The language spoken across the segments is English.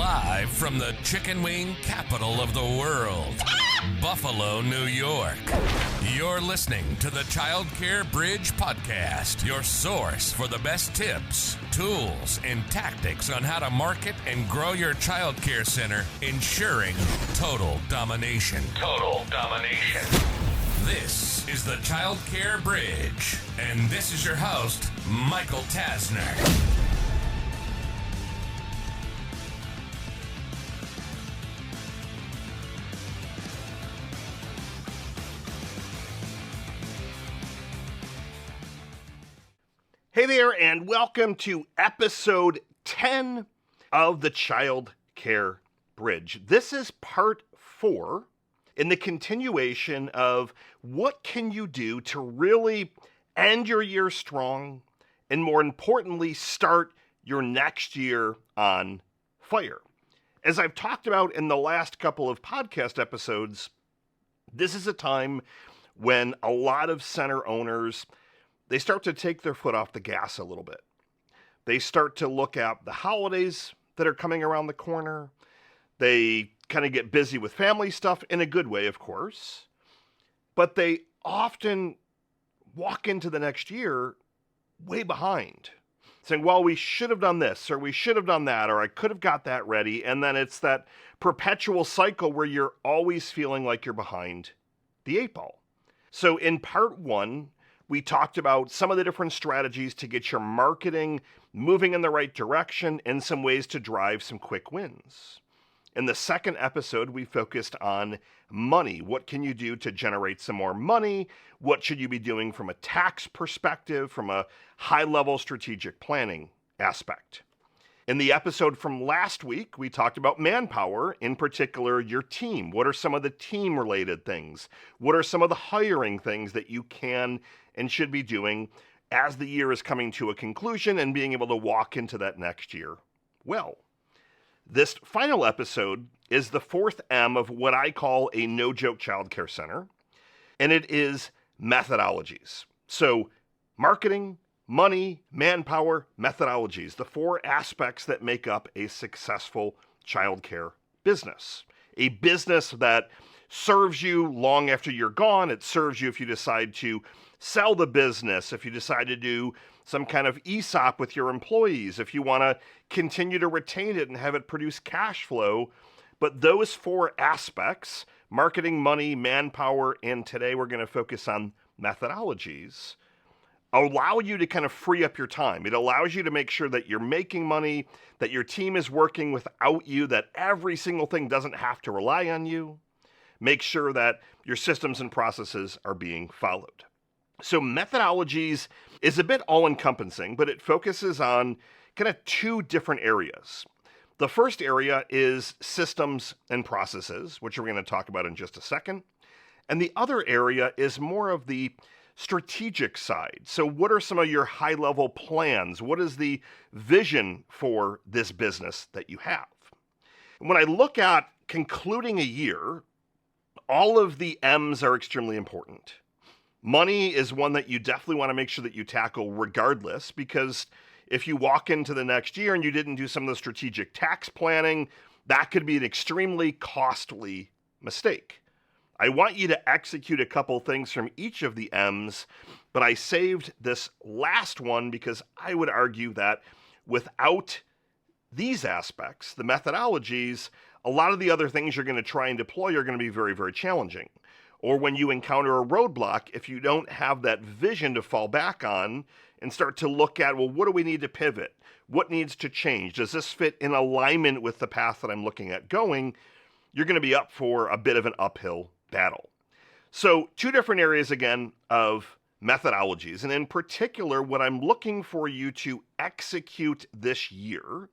Live from the chicken wing capital of the world, Buffalo, New York. You're listening to the Child Care Bridge Podcast, your source for the best tips, tools, and tactics on how to market and grow your child care center, ensuring total domination. Total domination. This is the Child Care Bridge, and this is your host, Michael Tasner. Hey there, and welcome to episode 10 of the Child Care Bridge. This is part 4 in the continuation of what can you do to really end your year strong and, more importantly, start your next year on fire. As I've talked about in the last couple of podcast episodes, this is a time when a lot of center owners, they start to take their foot off the gas a little bit. They start to look at the holidays that are coming around the corner. They kind of get busy with family stuff in a good way, of course. But they often walk into the next year way behind, saying, well, we should have done this, or we should have done that, or I could have got that ready. And then it's that perpetual cycle where you're always feeling like you're behind the 8 ball. So in part 1, we talked about some of the different strategies to get your marketing moving in the right direction and some ways to drive some quick wins. In the second episode, we focused on money. What can you do to generate some more money? What should you be doing from a tax perspective, from a high-level strategic planning aspect? In the episode from last week, we talked about manpower, in particular your team. What are some of the team-related things? What are some of the hiring things that you can and should be doing as the year is coming to a conclusion and being able to walk into that next year well? This final episode is the 4th M of what I call a no-joke childcare center, and it is methodologies. So marketing, money, manpower, methodologies, the 4 aspects that make up a successful childcare business. A business that serves you long after you're gone. It serves you if you decide to sell the business, if you decide to do some kind of ESOP with your employees, if you want to continue to retain it and have it produce cash flow. But those 4 aspects, marketing, money, manpower, and today we're going to focus on methodologies, allow you to kind of free up your time. It allows you to make sure that you're making money, that your team is working without you, that every single thing doesn't have to rely on you. Make sure that your systems and processes are being followed. So methodologies is a bit all-encompassing, but it focuses on kind of 2 different areas. The first area is systems and processes, which we're going to talk about in just a second. And the other area is more of the strategic side. So what are some of your high-level plans? What is the vision for this business that you have? When I look at concluding a year, all of the M's are extremely important. Money is one that you definitely want to make sure that you tackle regardless, because if you walk into the next year and you didn't do some of the strategic tax planning, that could be an extremely costly mistake. I want you to execute a couple things from each of the M's, but I saved this last one because I would argue that without these aspects, the methodologies, a lot of the other things you're going to try and deploy are going to be very, very challenging. Or when you encounter a roadblock, if you don't have that vision to fall back on and start to look at, well, what do we need to pivot? What needs to change? Does this fit in alignment with the path that I'm looking at going? You're going to be up for a bit of an uphill battle. So 2 different areas, again, of methodologies. And in particular, what I'm looking for you to execute this year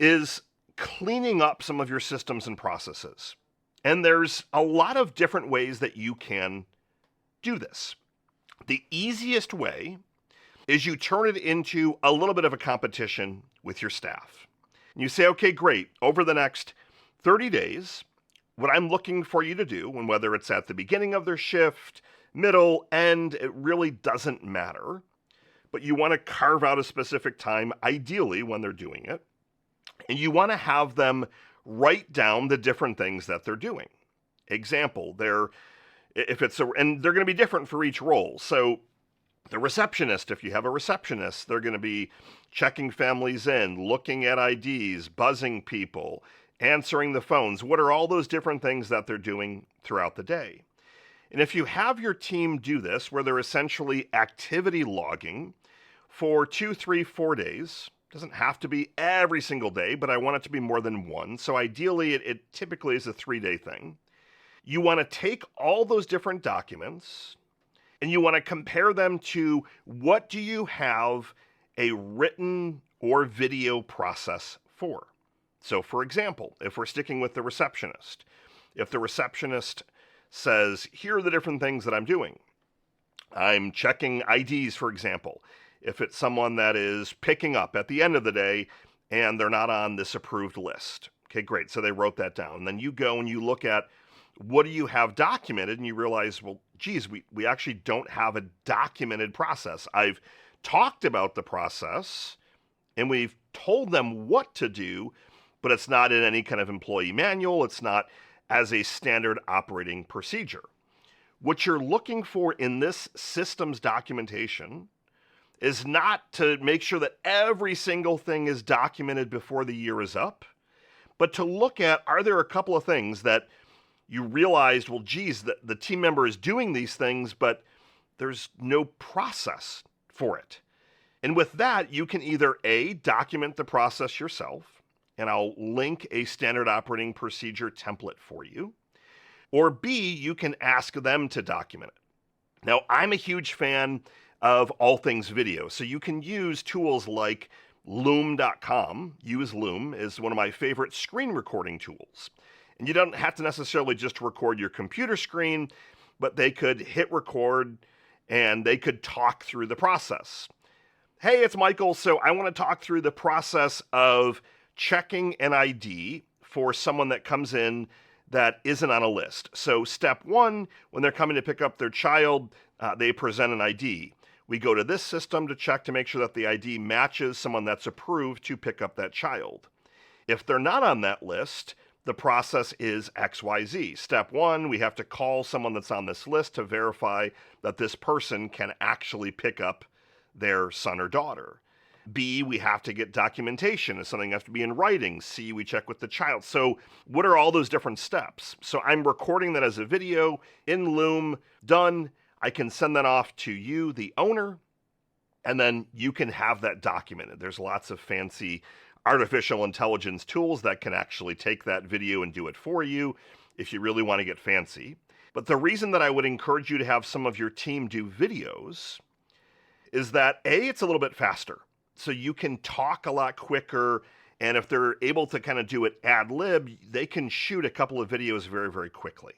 is cleaning up some of your systems and processes. And there's a lot of different ways that you can do this. The easiest way is you turn it into a little bit of a competition with your staff. And you say, okay, great. Over the next 30 days, what I'm looking for you to do, and whether it's at the beginning of their shift, middle, end, it really doesn't matter. But you want to carve out a specific time, ideally when they're doing it. And you want to have them write down the different things that they're doing. Example, and they're going to be different for each role. So the receptionist, if you have a receptionist, they're going to be checking families in, looking at IDs, buzzing people, answering the phones. What are all those different things that they're doing throughout the day? And if you have your team do this, where they're essentially activity logging for 2, 3, 4 days, doesn't have to be every single day, but I want it to be more than one. So ideally, it typically is a 3-day thing. You want to take all those different documents and you want to compare them to what do you have a written or video process for. So for example, if we're sticking with the receptionist, if the receptionist says, here are the different things that I'm doing. I'm checking IDs, for example. If it's someone that is picking up at the end of the day and they're not on this approved list. Okay, great. So they wrote that down. And then you go and you look at what do you have documented and you realize, well, geez, we actually don't have a documented process. I've talked about the process and we've told them what to do, but it's not in any kind of employee manual. It's not as a standard operating procedure. What you're looking for in this systems documentation is not to make sure that every single thing is documented before the year is up, but to look at, are there a couple of things that you realized, well, geez, the team member is doing these things, but there's no process for it. And with that, you can either A, document the process yourself, and I'll link a standard operating procedure template for you, or B, you can ask them to document it. Now, I'm a huge fan of all things video, so you can use tools like loom.com. Use Loom is one of my favorite screen recording tools. And you don't have to necessarily just record your computer screen, but they could hit record and they could talk through the process. Hey, it's Michael. So I want to talk through the process of checking an ID for someone that comes in that isn't on a list. So step 1, when they're coming to pick up their child, they present an ID. We go to this system to check to make sure that the ID matches someone that's approved to pick up that child. If they're not on that list, the process is XYZ. Step 1, we have to call someone that's on this list to verify that this person can actually pick up their son or daughter. B, we have to get documentation. If something has to be in writing. C, we check with the child. So what are all those different steps? So I'm recording that as a video in Loom, done. I can send that off to you, the owner, and then you can have that documented. There's lots of fancy artificial intelligence tools that can actually take that video and do it for you if you really want to get fancy. But the reason that I would encourage you to have some of your team do videos is that A, it's a little bit faster. So you can talk a lot quicker, and if they're able to kind of do it ad lib, they can shoot a couple of videos very, very quickly.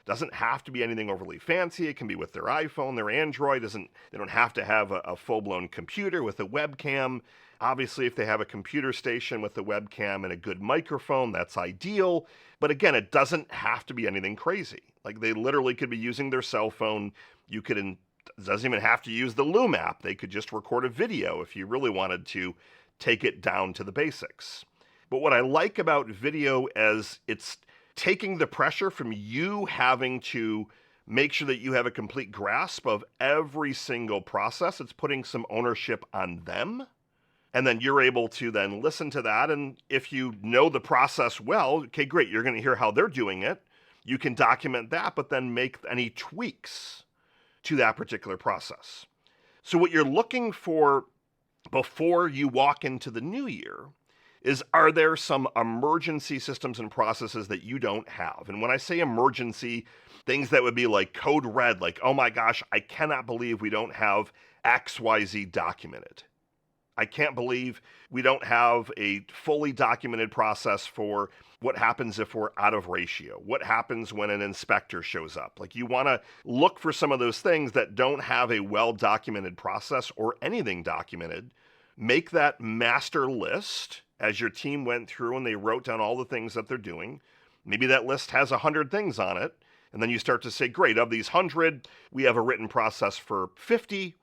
Doesn't have to be anything overly fancy. It can be with their iPhone, their Android. They don't have to have a full-blown computer with a webcam. Obviously, if they have a computer station with a webcam and a good microphone, that's ideal. But again, it doesn't have to be anything crazy. Like they literally could be using their cell phone. It doesn't even have to use the Loom app. They could just record a video if you really wanted to take it down to the basics. But what I like about video is it's taking the pressure from you having to make sure that you have a complete grasp of every single process. It's putting some ownership on them. And then you're able to then listen to that. And if you know the process well, okay, great. You're going to hear how they're doing it. You can document that, but then make any tweaks to that particular process. So what you're looking for before you walk into the new year is, are there some emergency systems and processes that you don't have? And when I say emergency, things that would be like code red, like, oh my gosh, I cannot believe we don't have XYZ documented. I can't believe we don't have a fully documented process for what happens if we're out of ratio. What happens when an inspector shows up? Like you want to look for some of those things that don't have a well-documented process or anything documented. Make that master list as your team went through and they wrote down all the things that they're doing. Maybe that list has 100 things on it. And then you start to say, great, of these 100, we have a written process for 50.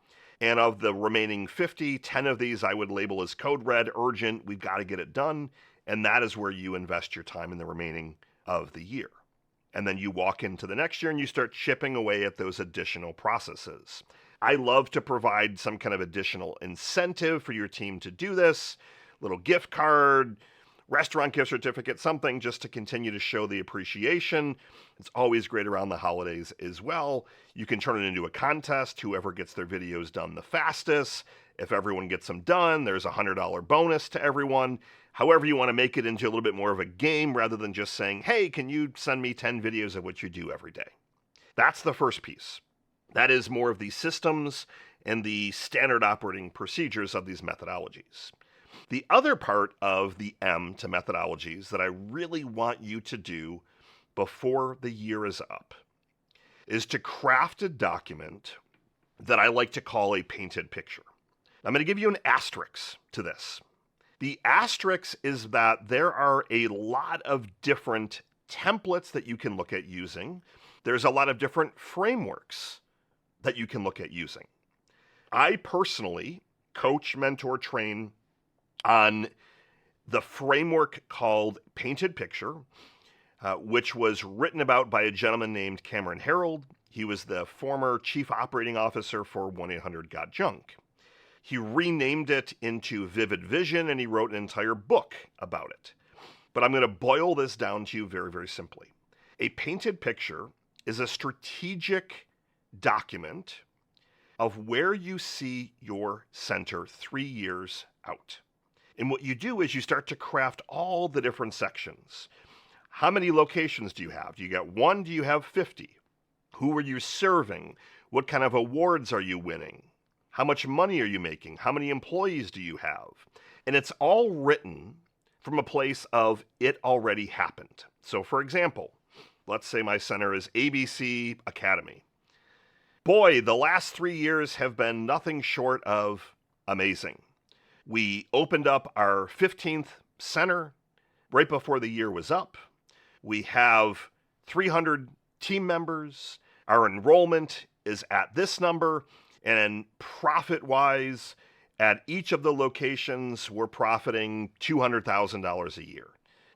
And of the remaining 50, 10 of these I would label as code red, urgent, we've got to get it done. And that is where you invest your time in the remaining of the year. And then you walk into the next year and you start chipping away at those additional processes. I love to provide some kind of additional incentive for your team to do this, little gift card, restaurant gift certificate, something just to continue to show the appreciation. It's always great around the holidays as well. You can turn it into a contest, whoever gets their videos done the fastest. If everyone gets them done, there's a $100 bonus to everyone. However you want to make it into a little bit more of a game rather than just saying, hey, can you send me 10 videos of what you do every day? That's the first piece. That is more of the systems and the standard operating procedures of these methodologies. The other part of the M to methodologies that I really want you to do before the year is up is to craft a document that I like to call a painted picture. I'm going to give you an asterisk to this. The asterisk is that there are a lot of different templates that you can look at using. There's a lot of different frameworks that you can look at using. I personally coach, mentor, train on the framework called Painted Picture, which was written about by a gentleman named Cameron Harold. He was the former chief operating officer for 1-800-GOT-JUNK. He renamed it into Vivid Vision, and he wrote an entire book about it. But I'm going to boil this down to you very, very simply. A painted picture is a strategic document of where you see your center 3 years out. And what you do is you start to craft all the different sections. How many locations do you have? Do you get one? Do you have 50? Who are you serving? What kind of awards are you winning? How much money are you making? How many employees do you have? And it's all written from a place of it already happened. So for example, let's say my center is ABC Academy. Boy, the last 3 years have been nothing short of amazing. We opened up our 15th center right before the year was up. We have 300 team members. Our enrollment is at this number. And profit-wise, at each of the locations, we're profiting $200,000 a year.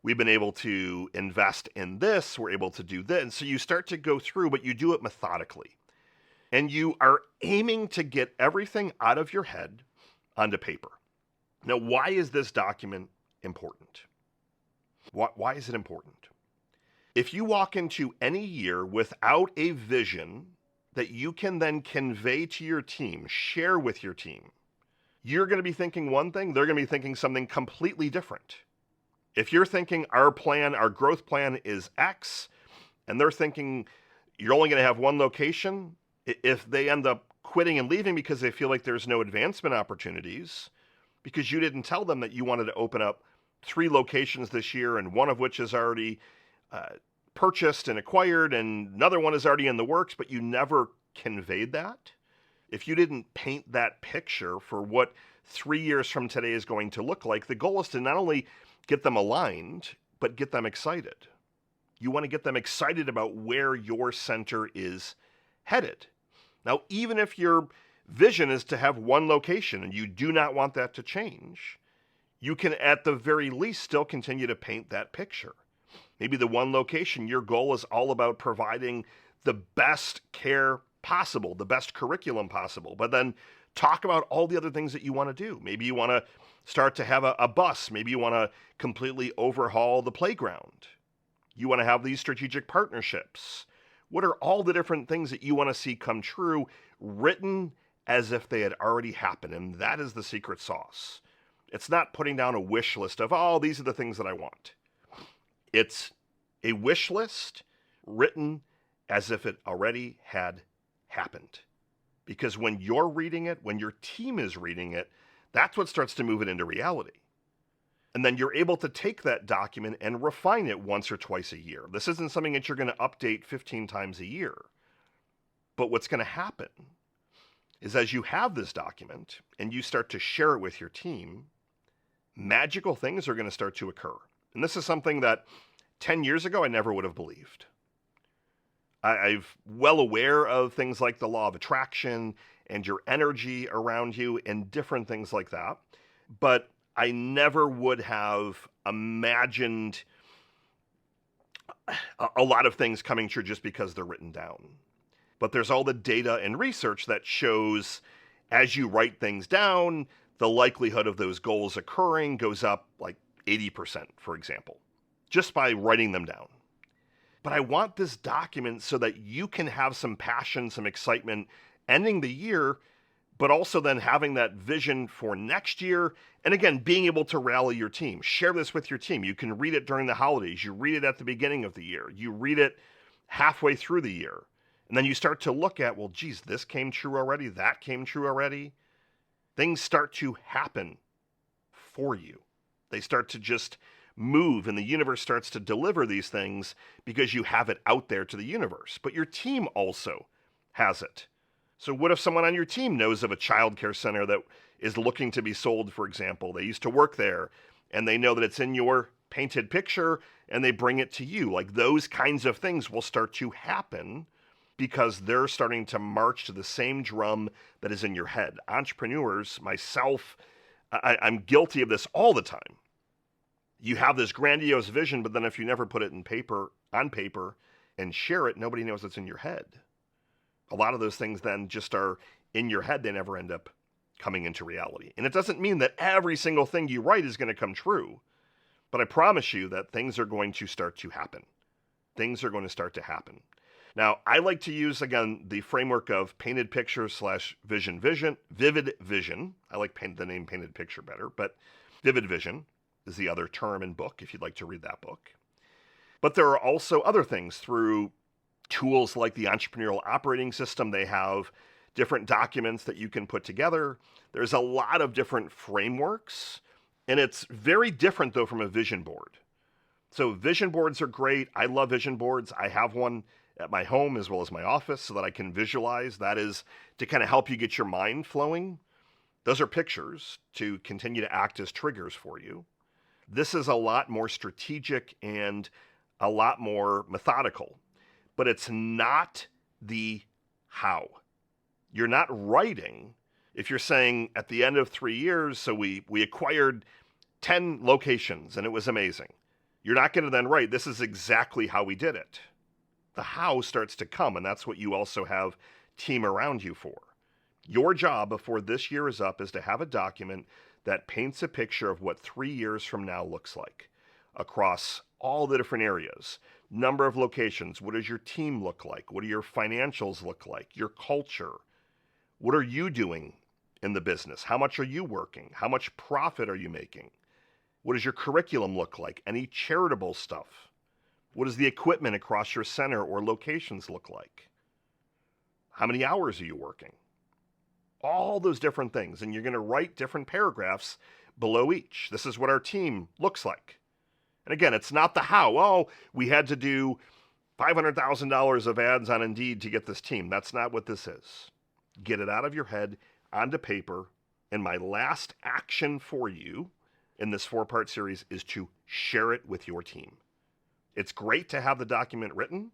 We've been able to invest in this. We're able to do this. And so you start to go through, but you do it methodically. And you are aiming to get everything out of your head onto paper. Now, why is this document important? Why is it important? If you walk into any year without a vision that you can then convey to your team, share with your team, you're going to be thinking one thing, they're going to be thinking something completely different. If you're thinking our plan, our growth plan is X, and they're thinking you're only going to have one location, if they end up quitting and leaving because they feel like there's no advancement opportunities, because you didn't tell them that you wanted to open up 3 locations this year, and one of which is already purchased and acquired, and another one is already in the works, but you never conveyed that. If you didn't paint that picture for what 3 years from today is going to look like, the goal is to not only get them aligned, but get them excited. You want to get them excited about where your center is headed. Now, even if your vision is to have one location and you do not want that to change, you can at the very least still continue to paint that picture. Maybe the one location, your goal is all about providing the best care possible, the best curriculum possible, but then talk about all the other things that you want to do. Maybe you want to start to have a bus. Maybe you want to completely overhaul the playground. You want to have these strategic partnerships. What are all the different things that you want to see come true, written as if they had already happened? And that is the secret sauce. It's not putting down a wish list of, oh, these are the things that I want. It's a wish list written as if it already had happened. Because when you're reading it, when your team is reading it, that's what starts to move it into reality. And then you're able to take that document and refine it once or twice a year. This isn't something that you're going to update 15 times a year. But what's going to happen is as you have this document and you start to share it with your team, magical things are going to start to occur. And this is something that 10 years ago I never would have believed. I'm well aware of things like the law of attraction and your energy around you and different things like that. But I never would have imagined a lot of things coming true just because they're written down. But there's all the data and research that shows as you write things down, the likelihood of those goals occurring goes up like 80%, for example, just by writing them down. But I want this document so that you can have some passion, some excitement ending the year, but also then having that vision for next year. And again, being able to rally your team. Share this with your team. You can read it during the holidays. You read it at the beginning of the year. You read it halfway through the year. And then you start to look at, well, geez, this came true already. That came true already. Things start to happen for you. They start to just move, and the universe starts to deliver these things because you have it out there to the universe. But your team also has it. So what if someone on your team knows of a child care center that is looking to be sold, for example? They used to work there, and they know that it's in your painted picture, and they bring it to you. Like, those kinds of things will start to happen because they're starting to march to the same drum that is in your head. Entrepreneurs, myself, I'm guilty of this all the time. You have this grandiose vision, but then if you never put it on paper and share it, nobody knows it's in your head. A lot of those things then just are in your head. They never end up coming into reality. And it doesn't mean that every single thing you write is going to come true. But I promise you that things are going to start to happen. Things are going to start to happen. Now, I like to use, again, the framework of painted picture / vivid vision. I like the name painted picture better, but vivid vision is the other term in book, if you'd like to read that book. But there are also other things through tools like the Entrepreneurial Operating System. They have different documents that you can put together. There's a lot of different frameworks, and it's very different, though, from a vision board. So vision boards are great. I love vision boards. I have one at my home as well as my office so that I can visualize. That is to kind of help you get your mind flowing. Those are pictures to continue to act as triggers for you. This is a lot more strategic and a lot more methodical, but it's not the how. You're not writing. If you're saying at the end of 3 years, so we acquired 10 locations and it was amazing. You're not going to then write, this is exactly how we did it. The how starts to come, and that's what you also have team around you for. Your job before this year is up is to have a document that paints a picture of what 3 years from now looks like across all the different areas. Number of locations. What does your team look like? What do your financials look like? Your culture. What are you doing in the business? How much are you working? How much profit are you making? What does your curriculum look like? Any charitable stuff? What does the equipment across your center or locations look like? How many hours are you working? All those different things. And you're going to write different paragraphs below each. This is what our team looks like. And again, it's not the how. Oh, we had to do $500,000 of ads on Indeed to get this team. That's not what this is. Get it out of your head onto paper. And my last action for you in this 4-part series is to share it with your team. It's great to have the document written,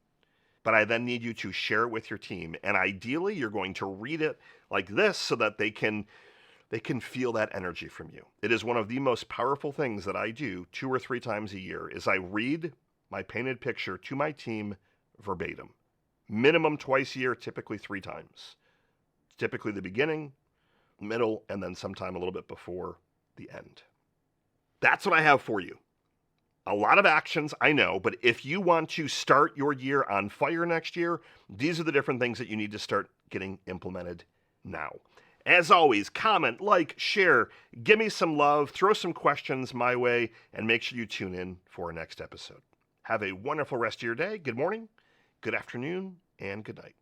but I then need you to share it with your team. And ideally, you're going to read it like this so that they can feel that energy from you. It is one of the most powerful things that I do 2 or 3 times a year is I read my painted picture to my team verbatim. Minimum twice a year, typically 3 times. Typically the beginning, middle, and then sometime a little bit before the end. That's what I have for you. A lot of actions, I know, but if you want to start your year on fire next year, these are the different things that you need to start getting implemented now. As always, comment, like, share, give me some love, throw some questions my way, and make sure you tune in for our next episode. Have a wonderful rest of your day. Good morning, good afternoon, and good night.